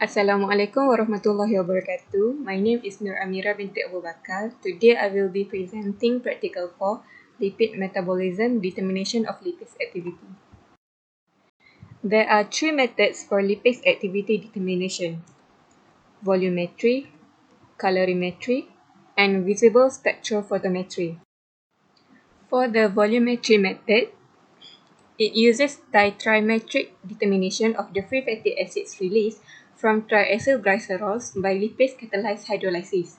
Assalamualaikum warahmatullahi wabarakatuh. My name is Nur Amira binti Abu Bakar. Today I will be presenting practical 4, lipid metabolism, determination of lipase activity. There are three methods for lipase activity determination: volumetry, colorimetry, and visible spectrophotometry. For the volumetry method, it uses ditrimetric determination of the free fatty acids released from triacylglycerols by lipase-catalyzed hydrolysis.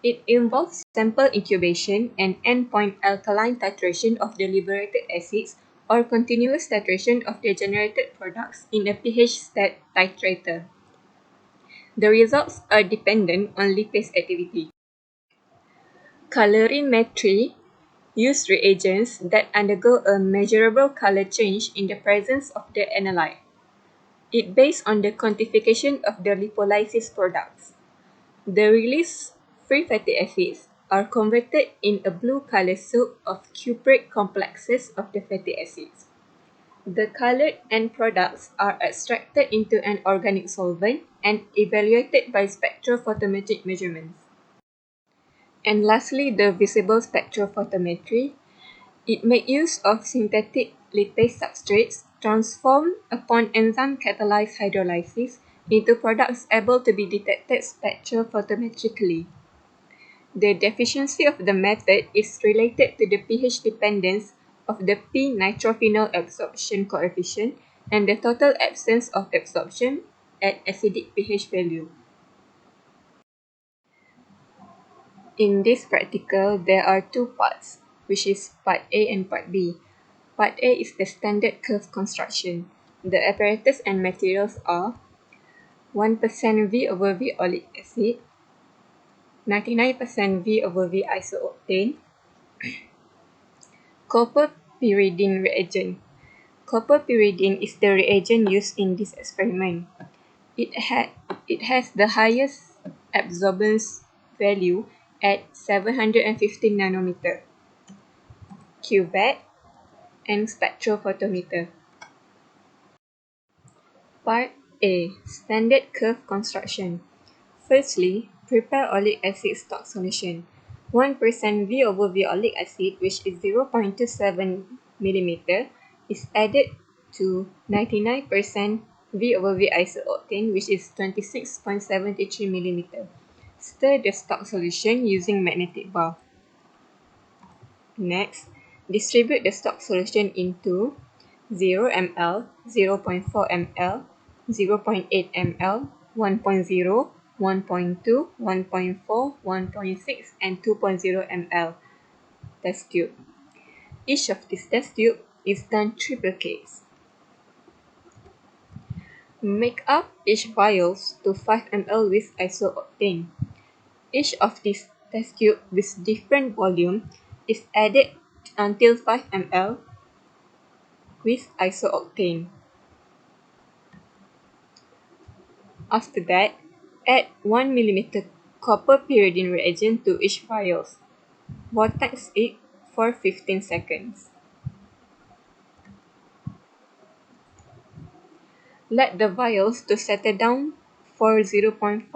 It involves sample incubation and endpoint alkaline titration of the liberated acids or continuous titration of the generated products in a pH-stat titrator. The results are dependent on lipase activity. Colorimetry use reagents that undergo a measurable color change in the presence of the analyte. It based on the quantification of the lipolysis products. The released free fatty acids are converted in a blue color soup of cupric complexes of the fatty acids. The colored end products are extracted into an organic solvent and evaluated by spectrophotometric measurements. And lastly, the visible spectrophotometry. It makes use of synthetic lipase substrates transformed upon enzyme-catalyzed hydrolysis into products able to be detected spectrophotometrically. The deficiency of the method is related to the pH dependence of the p-nitrophenol absorption coefficient and the total absence of absorption at acidic pH value. In this practical, there are two parts, which is part A and part B. Part A is the standard curve construction. The apparatus and materials are 1% V over V oleic acid, 99% V over V isooctane, copper pyridine reagent. Copper pyridine is the reagent used in this experiment. It has the highest absorbance value at 715 nanometer. Cuvette and spectrophotometer. Part A. Standard curve construction. Firstly, prepare oleic acid stock solution. 1% V over V oleic acid, which is 0.27 mm, is added to 99% V over V isooctane, which is 26.73 mm. Stir the stock solution using magnetic bar. Next, distribute the stock solution into 0 ml, 0.4 ml, 0.8 ml, 1.0, 1.2, 1.4, 1.6, and 2.0 ml test tube. Each of these test tube is done triplicates. Make up each vials to 5 ml with isooctane. Each of these test tube with different volume is added until 5 ml with isooctane. After that, add 1 mm copper pyridine reagent to each vials. Vortex it for 15 seconds. Let the vials to settle down for 0.5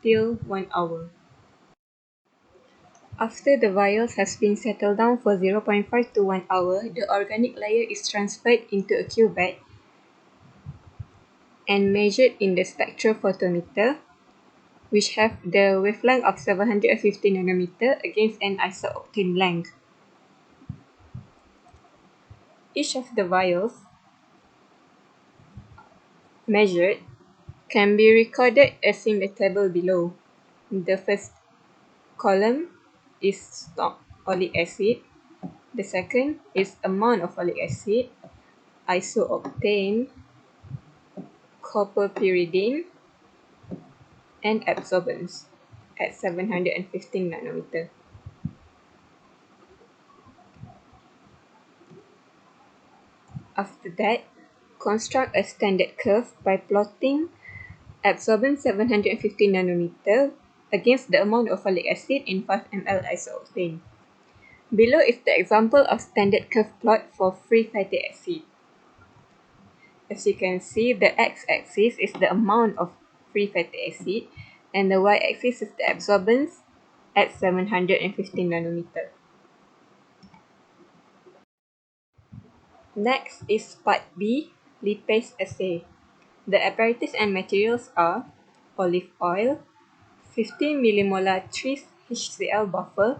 till 1 hour. After the vials has been settled down for 0.5 to 1 hour, the organic layer is transferred into a cuvette and measured in the spectrophotometer, which have the wavelength of 750 nanometer against an isooctane blank. Each of the vials measured can be recorded as in the table below. The first column is stock oleic acid. The second is amount of oleic acid, isooctane, copper pyridine, and absorbance at 715 nanometer. After that, construct a standard curve by plotting absorbance 750 nanometer against the amount of folic acid in 5 ml isooctane. Below is the example of standard curve plot for free fatty acid. As you can see, the x-axis is the amount of free fatty acid and the y-axis is the absorbance at 715 nanometer. Next is part B, lipase assay. The apparatus and materials are olive oil, 50 millimolar 3-HCl buffer,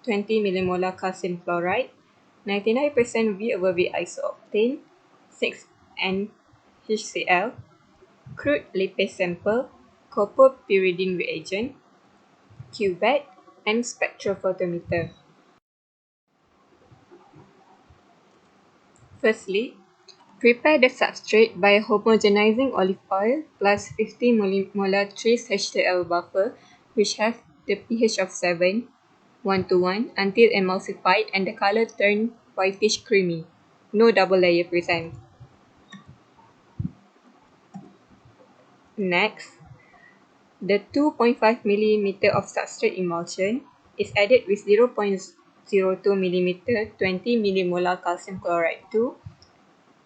20 millimolar calcium chloride, 99% V/V isooctane, 6N-HCl, crude lipase sample, copper pyridine reagent, cuvette, and spectrophotometer. Firstly, prepare the substrate by homogenizing olive oil plus 50 millimolar 3-HCl buffer which have the pH of 7, 1:1 until emulsified and the color turned whitish creamy. No double layer present. Next, the 2.5 mm of substrate emulsion is added with 0.02 mm 20 millimolar calcium chloride 2,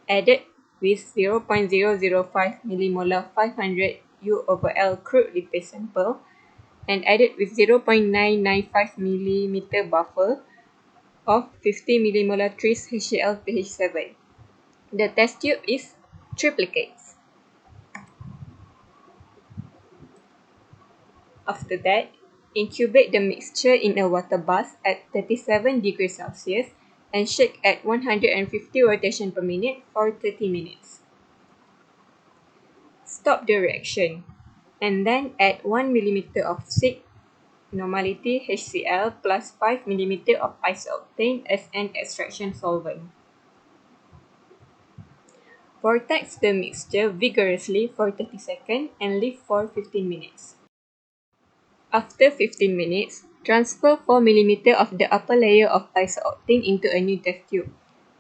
added with 0.005 millimolar 500 U/L crude lipase sample, and added with 0.995 mm buffer of 50 millimolar 3-HCl pH7. The test tube is triplicates. After that, incubate the mixture in a water bath at 37 degrees Celsius and shake at 150 rotation per minute for 30 minutes. Stop the reaction and then add 1 mm of 6 normality HCl plus 5 mm of isooctane as an extraction solvent. Vortex the mixture vigorously for 30 seconds and leave for 15 minutes. After 15 minutes, transfer 4 mm of the upper layer of isooctane into a new test tube.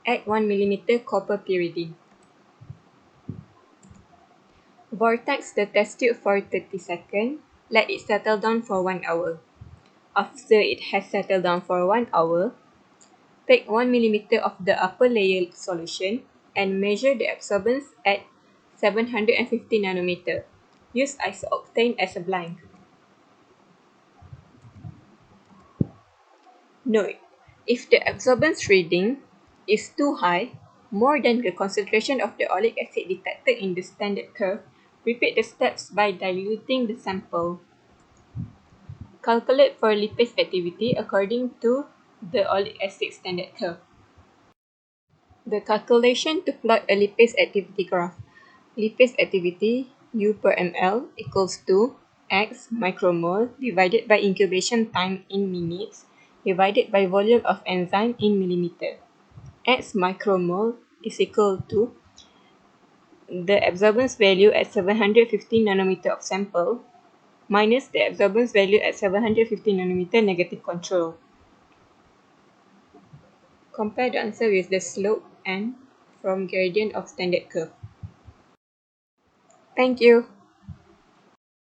Add 1 mm copper pyridine. Vortex the test tube for 30 seconds. Let it settle down for 1 hour. After it has settled down for 1 hour, take 1 mm of the upper layer solution and measure the absorbance at 750 nanometer. Use isooctane as a blind. Note: if the absorbance reading is too high, more than the concentration of the oleic acid detected in the standard curve, repeat the steps by diluting the sample. Calculate for lipase activity according to the oleic acid standard curve. The calculation to plot a lipase activity graph. Lipase activity U per ml equals to X micromole divided by incubation time in minutes divided by volume of enzyme in millimeter. X micromole is equal to the absorbance value at 750 nanometer of sample minus the absorbance value at 750 nanometer negative control. Compare the answer with the slope and from gradient of standard curve. Thank you.